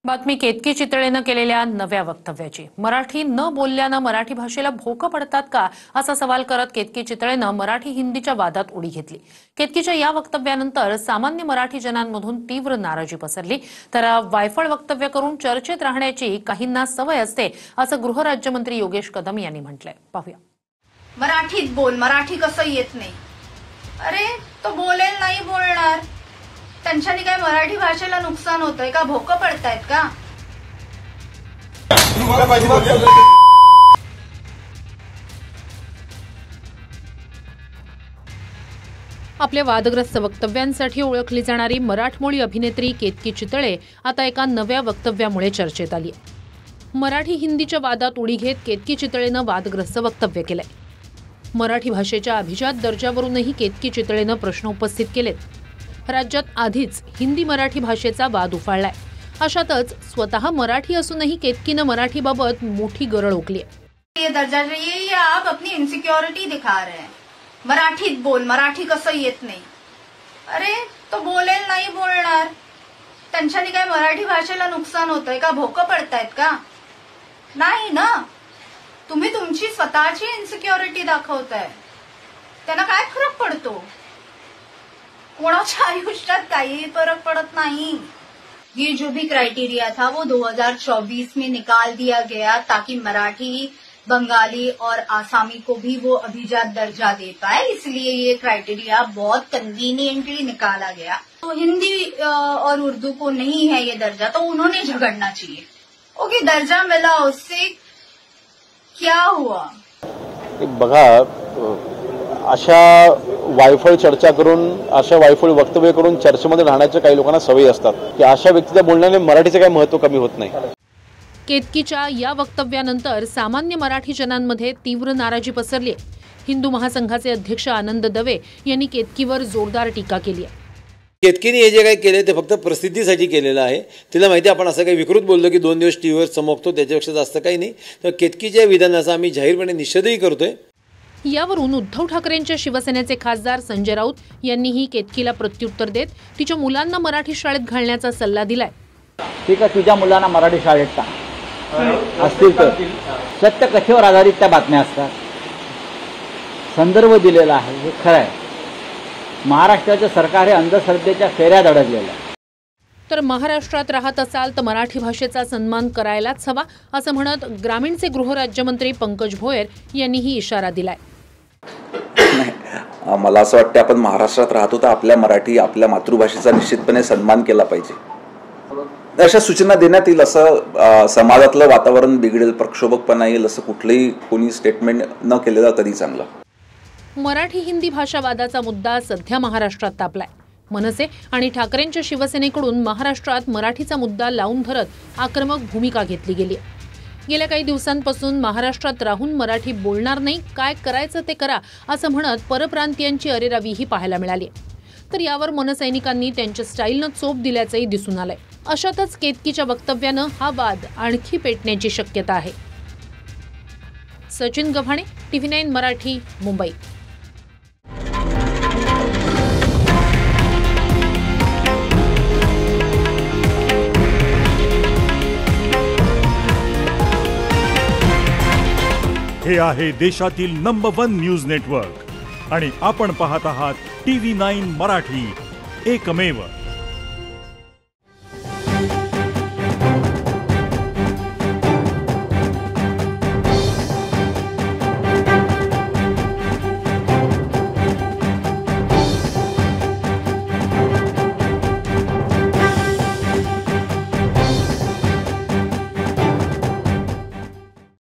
बातमी केतकी चितळेनं केलेल्या नव्या वक्तव्याची। मराठी न बोलल्यानं मराठी भाषेला भोकं पडतात का असा सवाल करत केतकी चितळेनं मराठी हिंदीच्या वादात उडी घेतली। केतकीच्या या वक्तव्यानंतर सामान्य मराठी जनांमधून तीव्र नाराजी पसरली। तर वायफळ वक्तव्य करून चर्चेत राहण्याची काहींना सवय असते असं गृहराज्यमंत्री योगेश कदम यांनी म्हटलंय। पाहूया। मराठीत बोल, मराठी कसं येत नाही। अरे तो बोलेल नाही बोलणार, त्यांच्यानी काय मराठी भाषेला नुकसान होतंय का? भोकं पडतायत का? आपल्या वादग्रस्त वक्तव्यांसाठी ओळखली जाणारी मराठमोळी अभिनेत्री केतकी चितळे आता एका नव्या वक्तव्यामुळे चर्चेत आली आहे। मराठी हिंदीच्या वादात उडी घेत केतकी चितळेनं वादग्रस्त वक्तव्य केलंय। मराठी भाषेच्या अभिजात दर्जावरूनही केतकी चितळेनं प्रश्न उपस्थित केलेत। राज्यात आधीच हिंदी मराठी भाषेचा वाद उफाळलाय। अशातच स्वतः मराठी असूनही केतकीनं मराठीबाबत मोठी गरळ ओकली आहे। ये दर्जा ये आप अपनी इनसिक्योरिटी दिखा रहे हैं। मराठीत बोल, मराठी कसं येत नाही। अरे तो बोलेल नाही बोलणार, त्यांच्यानी काय मराठी भाषेला नुकसान होतंय का? भोकं पडतायत का? नाही ना। तुम्ही तुमची स्वतःची इनसिक्योरिटी दाखवताय, त्यांना काय फरक पडतो? कोणाच्या आयुष्यात काही फरक पड़त नहीं। ये जो भी क्राइटेरिया था वो 2024 में निकाल दिया गया ताकि मराठी, बंगाली और आसामी को भी वो अभिजात दर्जा दे पाए, इसलिए ये क्राइटेरिया बहुत कन्वीनियंटली निकाला गया। तो हिंदी और उर्दू को नहीं है ये दर्जा, तो उन्होंने झगड़ना चाहिए। ओके, दर्जा मिला, उससे क्या हुआ? बघा, अशा वायफळ चर्चा करून, अशा वायफळ वक्तव्य करून चर्चेमध्ये राहण्याच्या काही लोकांना सवयी असतात की अशा व्यक्तीच्या बोलण्याने मराठीचे काही महत्त्व कमी होत नाही। केतकीच्या या वक्तव्यानंतर सामान्य मराठी जनांमध्ये तीव्र नाराजी पसरली आहे। हिंदू महासंघाचे अध्यक्ष आनंद दवे यांनी केतकीवर जोरदार टीका केली आहे। केतकीने हे जे काही केले ते फक्त प्रसिद्धीसाठी केलेलं आहे। तिला माहिती आपण असं काही विकृत बोललो की 2 दिवस टीव्हीवर चमकतो, त्याच्यापेक्षा जास्त काही नाही। तर केतकीच्या विधानाचा आम्ही जाहीरपणे निषेधही करतोय। यावरून उद्धव ठाकरेंच्या शिवसेनेचे खासदार संजय राऊत यांनीही केतकीला प्रत्युत्तर देत तिच्या मुलांना मराठी शाळेत घालण्याचा सल्ला दिलाय। ठीक आहे, तुझ्या मुलांना मराठी शाळेत टाक, असतील तर सत्य कथेवर आधारित त्या बातम्या असतात, संदर्भ दिलेला आहे, हे खरं आहे। महाराष्ट्राचं सरकार हे अंधश्रद्धेच्या फेऱ्यात अडकलेलं आहे। तर महाराष्ट्रात राहत असाल तर मराठी भाषेचा सन्मान करायलाच हवा असं म्हणत ग्रामीणचे गृहराज्यमंत्री पंकज भोयर यांनीही इशारा दिलाय। मला असं वाटतं आपण महाराष्ट्रात राहतो तर आपल्या मराठी, आपल्या मातृभाषेचा निश्चितपणे सन्मान केला पाहिजे। अशा सूचना देण्यात येईल, असं समाजातलं वातावरण बिघडेल, प्रक्षोभकपणा येईल असं कुठलंही कोणी स्टेटमेंट न केलेलं कधी चांगलं। मराठी हिंदी भाषा वादाचा मुद्दा सध्या महाराष्ट्रात तापलाय। मनसे आणि ठाकरेंच्या शिवसेनेकडून महाराष्ट्रात मराठीचा मुद्दा लावून धरत आक्रमक भूमिका घेतली गेली। गेल्या काही दिवसांपासून महाराष्ट्रात राहून मराठी बोलणार नाही, काय करायचं ते करा असं म्हणत परप्रांतीयांची अरेरावीही पाहायला मिळाली। तर यावर मनसैनिकांनी त्यांच्या स्टाईलनं चोप दिल्याचंही दिसून आलंय। अशातच केतकीच्या वक्तव्यानं हा वाद आणखी पेटण्याची शक्यता आहे। सचिन गव्हाणे, TV9 मराठी, मुंबई। हे आहे देशातील नंबर 1 न्यूज नेटवर्क आणि आपण पाहत आहात TV9 मराठी, एकमेव।